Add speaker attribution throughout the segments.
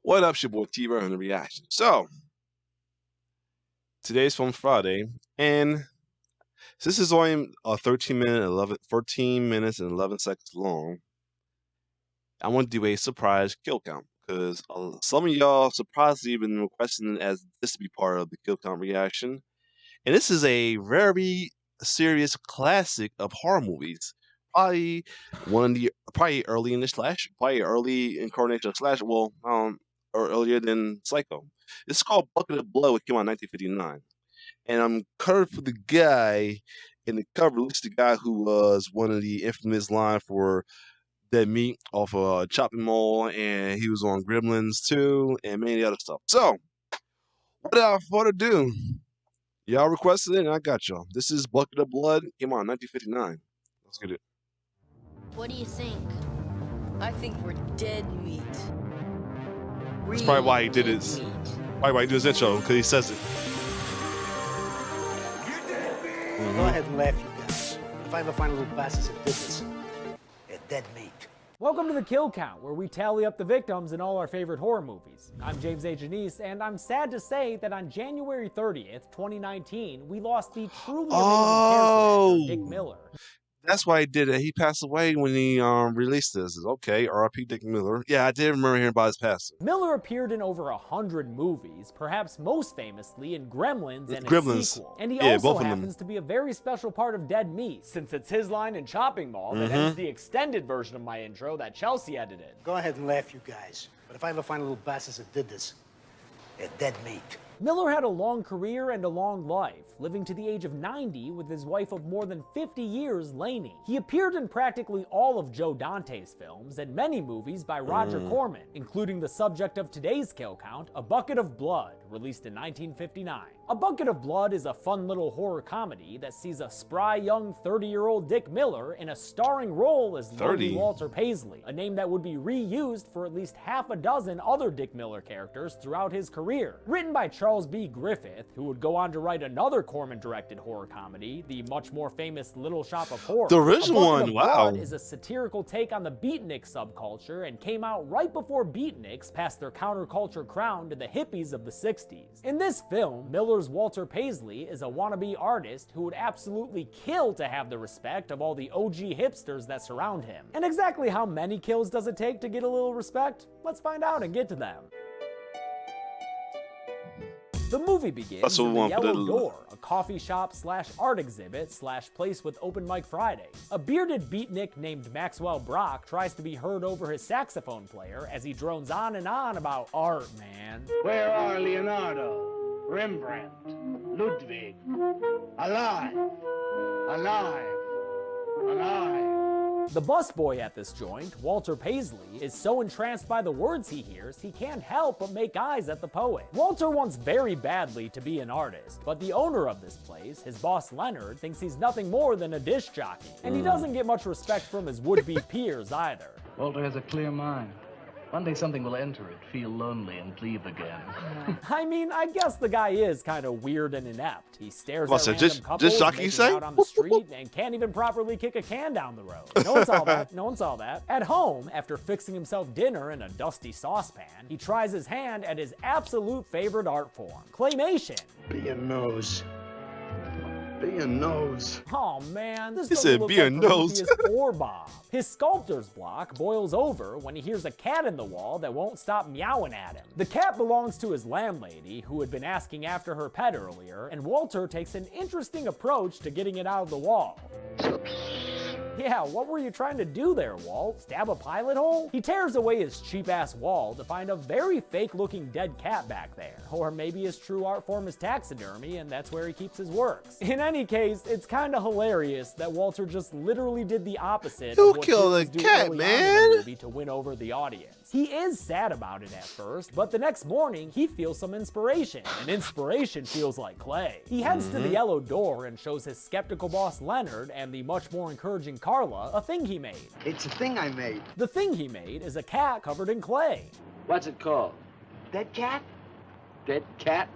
Speaker 1: What up, your boy T-Bird on the reaction. So, today's Film Friday, and since this is only a 13 minutes and 11 seconds long, I want to do a surprise kill count because some of y'all surprisingly been requesting as this to be part of the kill count reaction, and this is a very serious classic of horror movies. Probably one of the probably early in the slash, probably early incarnation of slash. Well, or earlier than Psycho. It's called Bucket of Blood, which came out in 1959. And I'm covered for the guy in the cover. Looks the guy who was one of the infamous line for Dead Meat off of Chopping Mall, and he was on Gremlins too, and many other stuff. So, without further ado, y'all requested it, and I got y'all. This is Bucket of Blood. Came out in 1959. Let's get it.
Speaker 2: What do you think?
Speaker 3: I think we're dead meat.
Speaker 1: That's probably why he did his. Probably why he did his intro, because he says it.
Speaker 4: Go ahead and laugh, you guys. If I ever find a little bastards that did this, they're dead meat.
Speaker 5: Welcome to the Kill Count, where we tally up the victims in all our favorite horror movies. I'm James A. Janice, and I'm sad to say that on January 30th, 2019, we lost the truly amazing character actor, Dick Miller.
Speaker 1: That's why he did it. He passed away when he released this. Okay, R.I.P. Dick Miller. Yeah, I did remember hearing about his passing.
Speaker 5: Miller appeared in over 100 movies, perhaps most famously in Gremlins and
Speaker 1: Gremlins.
Speaker 5: its sequel. And he also happens to be a very special part of Dead Meat, since it's his line in Chopping Mall that ends the extended version of my intro that Chelsea edited.
Speaker 4: Go ahead and laugh, you guys. But if I ever find a little bastards that did this, they're dead meat.
Speaker 5: Miller had a long career and a long life, living to the age of 90 with his wife of more than 50 years, Lainey. He appeared in practically all of Joe Dante's films and many movies by Roger Corman, including the subject of today's kill count, A Bucket of Blood, released in 1959. A Bucket of Blood is a fun little horror comedy that sees a spry young 30-year-old Dick Miller in a starring role as Lonely Walter Paisley, a name that would be reused for at least half a dozen other Dick Miller characters throughout his career. Written by Charles B. Griffith, who would go on to write another Corman-directed horror comedy, the much more famous Little Shop of Horrors.
Speaker 1: The original one, wow.
Speaker 5: Blood is a satirical take on the beatnik subculture and came out right before beatniks passed their counterculture crown to the hippies of the 60s. In this film, Miller's Walter Paisley is a wannabe artist who would absolutely kill to have the respect of all the OG hipsters that surround him. And exactly how many kills does it take to get a little respect? Let's find out and get to them. The movie begins in the Yellow Door, a coffee shop slash art exhibit slash place with open mic Fridays. A bearded beatnik named Maxwell Brock tries to be heard over his saxophone player as he drones on and on about art, man.
Speaker 6: Where are Leonardo, Rembrandt, Ludwig? Alive, alive, alive.
Speaker 5: The busboy at this joint, Walter Paisley, is so entranced by the words he hears, he can't help but make eyes at the poet. Walter wants very badly to be an artist, but the owner of this place, his boss Leonard, thinks he's nothing more than a disc jockey. And he doesn't get much respect from his would-be peers either.
Speaker 7: Walter has a clear mind. One day something will enter it, feel lonely, and leave again.
Speaker 5: I mean, I guess the guy is kind of weird and inept. He stares at random couples making out on the street and can't even properly kick a can down the road. No one saw that. No one saw that. At home, after fixing himself dinner in a dusty saucepan, he tries his hand at his absolute favorite art form, claymation.
Speaker 4: Be your nose.
Speaker 1: Be your nose.
Speaker 5: Oh man, this
Speaker 1: he
Speaker 5: doesn't
Speaker 1: said
Speaker 5: look
Speaker 1: be
Speaker 5: like
Speaker 1: your nose.
Speaker 5: or Bob. His sculptor's block boils over when he hears a cat in the wall that won't stop meowing at him. The cat belongs to his landlady, who had been asking after her pet earlier, and Walter takes an interesting approach to getting it out of the wall. Yeah, what were you trying to do there, Walt? Stab a pilot hole? He tears away his cheap-ass wall to find a very fake-looking dead cat back there. Or maybe his true art form is taxidermy, and that's where he keeps his works. In any case, it's kinda hilarious that Walter just literally did the opposite of what
Speaker 1: kill the cat, man!
Speaker 5: Movie to win over the audience. He is sad about it at first, but the next morning, he feels some inspiration, and inspiration feels like clay. He heads to the Yellow Door and shows his skeptical boss Leonard and the much more encouraging Carla a thing he made.
Speaker 8: It's a thing I made.
Speaker 5: The thing he made is a cat covered in clay.
Speaker 6: What's it called?
Speaker 8: Dead cat?
Speaker 6: Dead cat?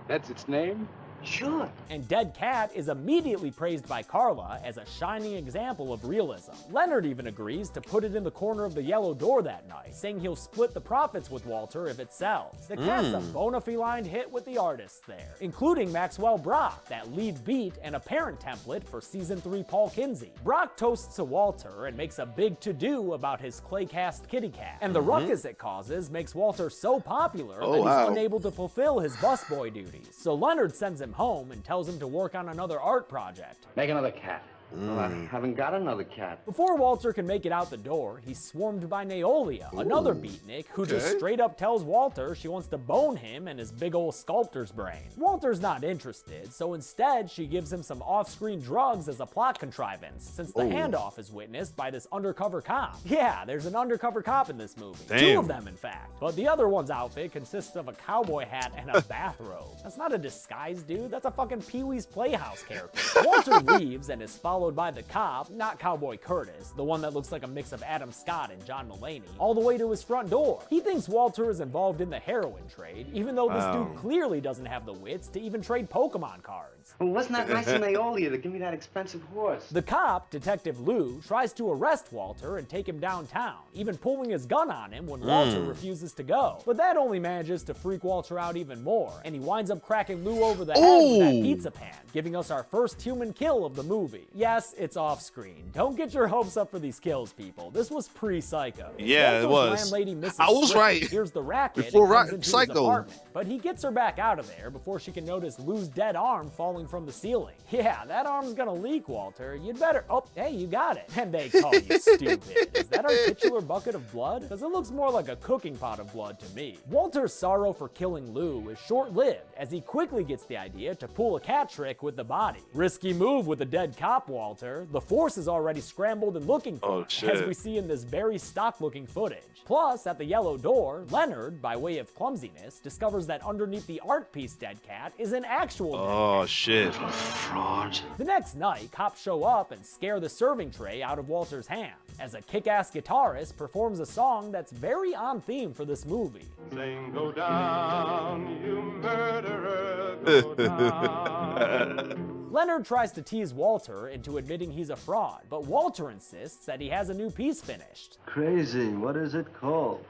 Speaker 6: That's its name?
Speaker 4: Sure.
Speaker 5: And Dead Cat is immediately praised by Carla as a shining example of realism. Leonard even agrees to put it in the corner of the Yellow Door that night, saying he'll split the profits with Walter if it sells. The cat's a bona fide hit with the artists there, including Maxwell Brock, that lead beat and apparent template for Season 3 Paul Kinsey. Brock toasts to Walter and makes a big to-do about his clay-cast kitty cat, and the ruckus it causes makes Walter so popular that he's unable to fulfill his busboy duties. So Leonard sends him home and tells him to work on another art project.
Speaker 6: Make another cat.
Speaker 8: Well, I haven't got another cat.
Speaker 5: Before Walter can make it out the door, he's swarmed by Naolia, another beatnik, who just straight up tells Walter she wants to bone him and his big ol' sculptor's brain. Walter's not interested, so instead she gives him some off-screen drugs as a plot contrivance, since the handoff is witnessed by this undercover cop. Yeah, there's an undercover cop in this movie.
Speaker 1: Damn.
Speaker 5: 2 of them, in fact. But the other one's outfit consists of a cowboy hat and a bathrobe. That's not a disguise, dude. That's a fucking Pee-wee's Playhouse character. Walter leaves and is followed by the cop, not Cowboy Curtis, the one that looks like a mix of Adam Scott and John Mulaney, all the way to his front door. He thinks Walter is involved in the heroin trade, even though this dude clearly doesn't have the wits to even trade Pokemon cards.
Speaker 8: Well, wasn't that nice of Naolia to give me that expensive horse?
Speaker 5: The cop, Detective Lou, tries to arrest Walter and take him downtown, even pulling his gun on him when Walter refuses to go. But that only manages to freak Walter out even more, and he winds up cracking Lou over the head with that pizza pan, giving us our first human kill of the movie. Yes, it's off screen. Don't get your hopes up for these kills, people. This was pre-Psycho.
Speaker 1: Yeah, it was.
Speaker 5: Landlady, Mrs.
Speaker 1: I was
Speaker 5: Strickland,
Speaker 1: right.
Speaker 5: hears the racket
Speaker 1: Before
Speaker 5: and comes into his
Speaker 1: Psycho.
Speaker 5: apartment. But he gets her back out of there before she can notice Lou's dead arm falling from the ceiling. Yeah, that arm's gonna leak, Walter. You'd better... Oh, hey, you got it. And they call you stupid. Is that our titular bucket of blood? Because it looks more like a cooking pot of blood to me. Walter's sorrow for killing Lou is short-lived, as he quickly gets the idea to pull a cat trick with the body. Risky move with a dead cop, Walter. The force is already scrambled and looking for him, as we see in this very stock-looking footage. Plus, at the Yellow Door, Leonard, by way of clumsiness, discovers that underneath the art piece dead cat is an actual dead cat.
Speaker 1: Shit.
Speaker 8: Fraud.
Speaker 5: The next night, cops show up and scare the serving tray out of Walter's hands, as a kick-ass guitarist performs a song that's very on theme for this movie.
Speaker 9: Sing, go down, you murderer, go down.
Speaker 5: Leonard tries to tease Walter into admitting he's a fraud, but Walter insists that he has a new piece finished.
Speaker 8: Crazy. What is it called?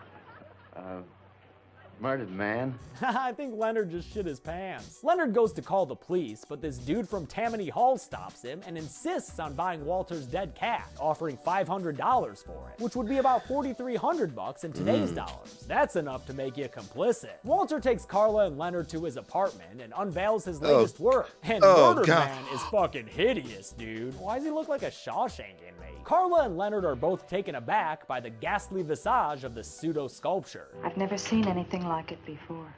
Speaker 8: Murdered Man.
Speaker 5: I think Leonard just shit his pants. Leonard goes to call the police, but this dude from Tammany Hall stops him and insists on buying Walter's dead cat, offering $500 for it, which would be about $4,300 in today's dollars. That's enough to make you complicit. Walter takes Carla and Leonard to his apartment and unveils his latest work. And Murder Man is fucking hideous, dude. Why does he look like a Shawshank inmate? Carla and Leonard are both taken aback by the ghastly visage of the pseudo-sculpture.
Speaker 10: I've never seen anything like it before.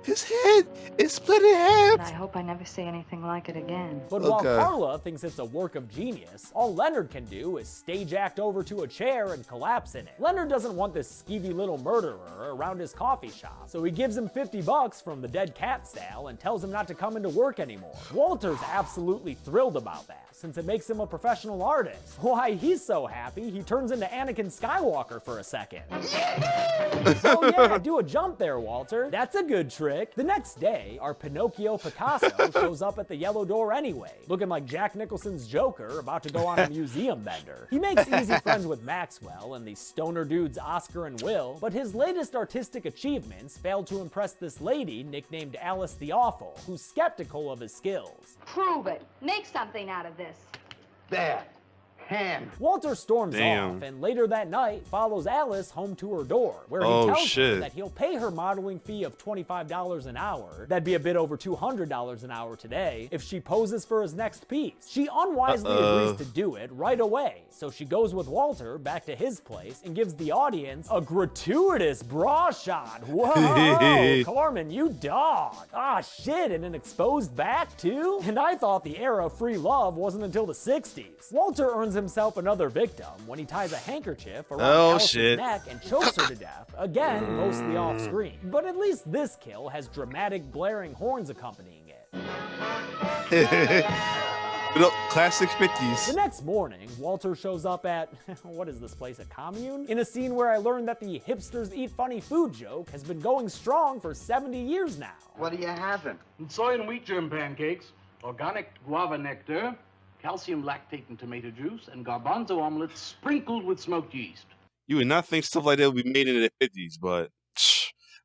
Speaker 1: His head is split in half.
Speaker 10: And I hope I never see anything like it again.
Speaker 5: But while Carla thinks it's a work of genius, all Leonard can do is stage act over to a chair and collapse in it. Leonard doesn't want this skeevy little murderer around his coffee shop, so he gives him $50 from the dead cat sale and tells him not to come into work anymore. Walter's absolutely thrilled about that, since it makes him a professional artist. Why, he's so happy, he turns into Anakin Skywalker for a second. Oh yeah, do a jump there, Walter. That's a good trick. The next day, our Pinocchio Picasso shows up at the Yellow Door anyway, looking like Jack Nicholson's Joker about to go on a museum bender. He makes easy friends with Maxwell and the stoner dudes Oscar and Will, but his latest artistic achievements failed to impress this lady nicknamed Alice the Awful, who's skeptical of his skills.
Speaker 2: Prove it. Make something out of this.
Speaker 6: There. Hand.
Speaker 5: Walter storms off, and later that night follows Alice home to her door, where he tells her that he'll pay her modeling fee of $25 an hour, that'd be a bit over $200 an hour today, if she poses for his next piece. She unwisely agrees to do it right away, so she goes with Walter back to his place and gives the audience a gratuitous bra shot. Whoa, Carmen, you dog. Ah, shit, and an exposed back too? And I thought the era of free love wasn't until the 60s. Walter earns himself another victim when he ties a handkerchief around Alice's neck and chokes her to death, again mostly off screen. But at least this kill has dramatic blaring horns accompanying it.
Speaker 1: Classic
Speaker 5: The
Speaker 1: 50s.
Speaker 5: next morning, Walter shows up at, what is this place, a commune? In a scene where I learned that the hipsters eat funny food joke has been going strong for 70 years now.
Speaker 8: What are you having?
Speaker 7: Soy and wheat germ pancakes, organic guava nectar, calcium lactate and tomato juice, and garbanzo omelets sprinkled with smoked yeast.
Speaker 1: You would not think stuff like that would be made in the 50s, but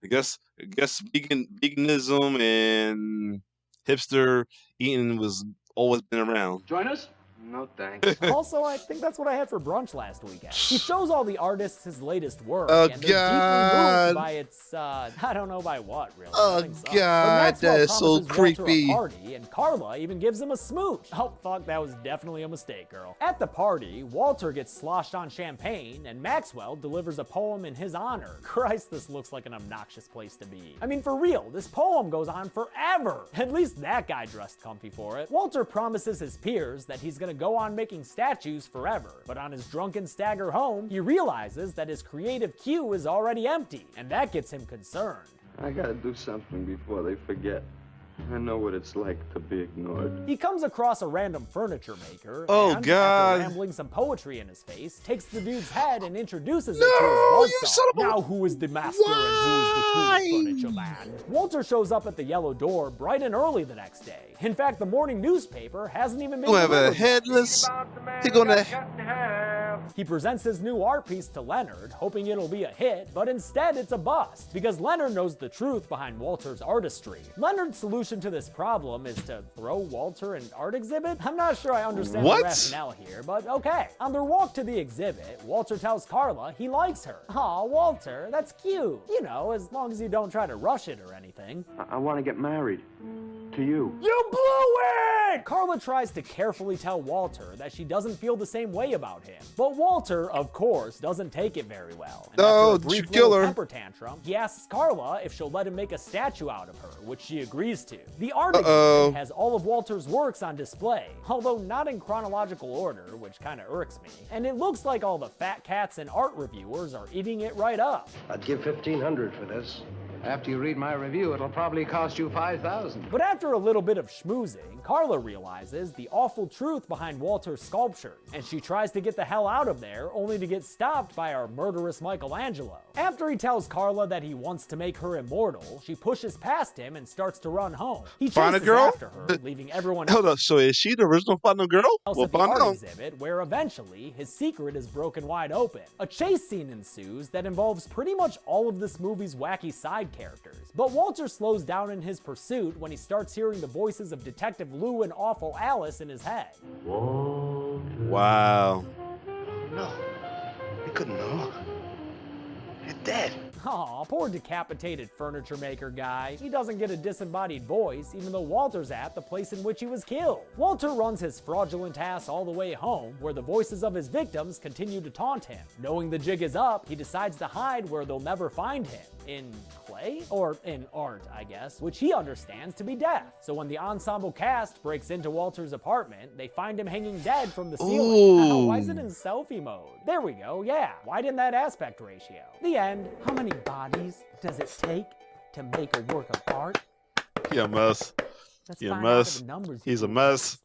Speaker 1: I guess veganism and hipster eating was always been around.
Speaker 7: Join us?
Speaker 8: No thanks.
Speaker 5: Also, I think that's what I had for brunch last weekend. He shows all the artists his latest work,
Speaker 1: Oh,
Speaker 5: and they're
Speaker 1: God.
Speaker 5: deeply moved by its, I don't know by what, really.
Speaker 1: Oh,
Speaker 5: Nothing sucks. But
Speaker 1: God,
Speaker 5: Maxwell
Speaker 1: that is so
Speaker 5: promises Walter a
Speaker 1: creepy.
Speaker 5: party, and Carla even gives him a smooch. Oh, fuck, that was definitely a mistake, girl. At the party, Walter gets sloshed on champagne, and Maxwell delivers a poem in his honor. Christ, this looks like an obnoxious place to be. I mean, for real, this poem goes on forever. At least that guy dressed comfy for it. Walter promises his peers that he's gonna go on making statues forever, but on his drunken stagger home, he realizes that his creative queue is already empty, and that gets him concerned.
Speaker 8: I gotta do something before they forget. I know what it's like to be ignored.
Speaker 5: He comes across a random furniture maker,
Speaker 1: Oh,
Speaker 5: and,
Speaker 1: God.
Speaker 5: after rambling some poetry in his face, takes the dude's head and introduces it
Speaker 1: No,
Speaker 5: to
Speaker 1: you
Speaker 5: his
Speaker 1: son
Speaker 5: buzzsaw.
Speaker 1: of a-
Speaker 5: Now who is the master and who is the true furniture man? Walter shows up at the yellow door bright and early the next day. In fact, the morning newspaper hasn't even been
Speaker 1: You have a
Speaker 5: delivered yet.
Speaker 1: headless. He gonna.
Speaker 5: He presents his new art piece to Leonard, hoping it'll be a hit, but instead it's a bust, because Leonard knows the truth behind Walter's artistry. Leonard's solution to this problem is to throw Walter an art exhibit? I'm not sure I understand
Speaker 1: What?
Speaker 5: the rationale here, but okay. On their walk to the exhibit, Walter tells Carla he likes her. Aw, Walter, that's cute. You know, as long as you don't try to rush it or anything.
Speaker 8: I want to get married. To you.
Speaker 5: You blew it! Carla tries to carefully tell Walter that she doesn't feel the same way about him. But Walter, of course, doesn't take it very well. And
Speaker 1: No,
Speaker 5: after a
Speaker 1: you
Speaker 5: brief
Speaker 1: kill
Speaker 5: little
Speaker 1: her.
Speaker 5: temper tantrum, he asks Carla if she'll let him make a statue out of her, which she agrees to. The art
Speaker 1: Uh-oh.
Speaker 5: exhibit has all of Walter's works on display, although not in chronological order, which kinda irks me. And it looks like all the fat cats and art reviewers are eating it right up.
Speaker 6: I'd give $1,500 for this.
Speaker 7: After you read my review, it'll probably cost you $5,000.
Speaker 5: But after a little bit of schmoozing, Carla realizes the awful truth behind Walter's sculptures, and she tries to get the hell out of there, only to get stopped by our murderous Michelangelo. After he tells Carla that he wants to make her immortal, she pushes past him and starts to run home. He
Speaker 1: Find a
Speaker 5: chases
Speaker 1: girl?
Speaker 5: after her, leaving everyone
Speaker 1: Hold up. So is she the original Final Girl?
Speaker 5: else
Speaker 1: Well,
Speaker 5: at the
Speaker 1: find
Speaker 5: art
Speaker 1: out.
Speaker 5: exhibit, where eventually his secret is broken wide open. A chase scene ensues that involves pretty much all of this movie's wacky side characters. But Walter slows down in his pursuit when he starts hearing the voices of Detective Lou and Awful Alice in his head.
Speaker 1: Wow.
Speaker 6: No. You couldn't know. You're dead.
Speaker 5: Aw, poor decapitated furniture maker guy. He doesn't get a disembodied voice, even though Walter's at the place in which he was killed. Walter runs his fraudulent ass all the way home, where the voices of his victims continue to taunt him. Knowing the jig is up, he decides to hide where they'll never find him. In clay? Or in art, I guess, which he understands to be death. So when the ensemble cast breaks into Walter's apartment, they find him hanging dead from the ceiling.
Speaker 1: Ooh.
Speaker 5: Why is it in selfie mode? There we go, yeah. Widen that aspect ratio. The end. How many bodies does it take to make a work of art?
Speaker 1: He a mess.
Speaker 5: Let's
Speaker 1: He a
Speaker 5: find out
Speaker 1: mess.
Speaker 5: the numbers.
Speaker 1: He's a mess.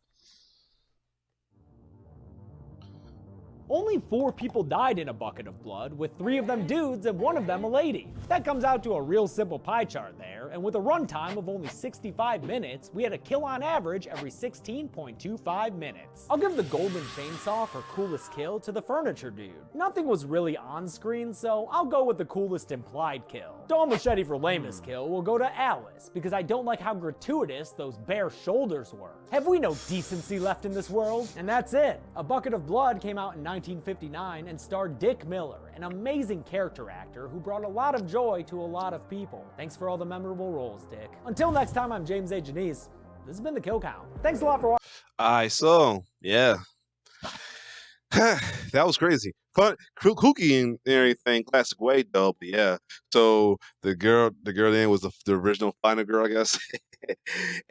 Speaker 5: Only 4 people died in A Bucket of Blood, with 3 of them dudes and 1 of them a lady. That comes out to a real simple pie chart there, and with a runtime of only 65 minutes, we had a kill on average every 16.25 minutes. I'll give the golden chainsaw for coolest kill to the furniture dude. Nothing was really on screen, so I'll go with the coolest implied kill. Dull machete for lamest kill will go to Alice, because I don't like how gratuitous those bare shoulders were. Have we no decency left in this world? And that's it. A Bucket of Blood came out in 1959 and starred Dick Miller, an amazing character actor who brought a lot of joy to a lot of people. Thanks for all the memorable roles, Dick. Until next time, I'm James A. Janice. This has been The Kill Count. Thanks a lot for watching.
Speaker 1: Alright, so yeah. That was crazy. Fun, kooky and everything, classic way though. But yeah, so the girl then was the original Final Girl, I guess.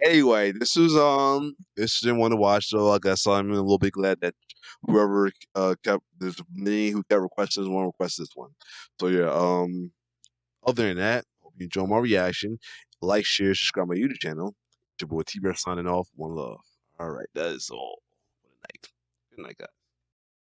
Speaker 1: Anyway, this didn't want to watch, so I guess I'm a little bit glad that whoever there's many who kept requesting this one request this one. So yeah, other than that, hope you enjoy my reaction. Like, share, subscribe my YouTube channel. It's your boy T-Bear signing off. One love. All right, that is all for the night. Good night, guys.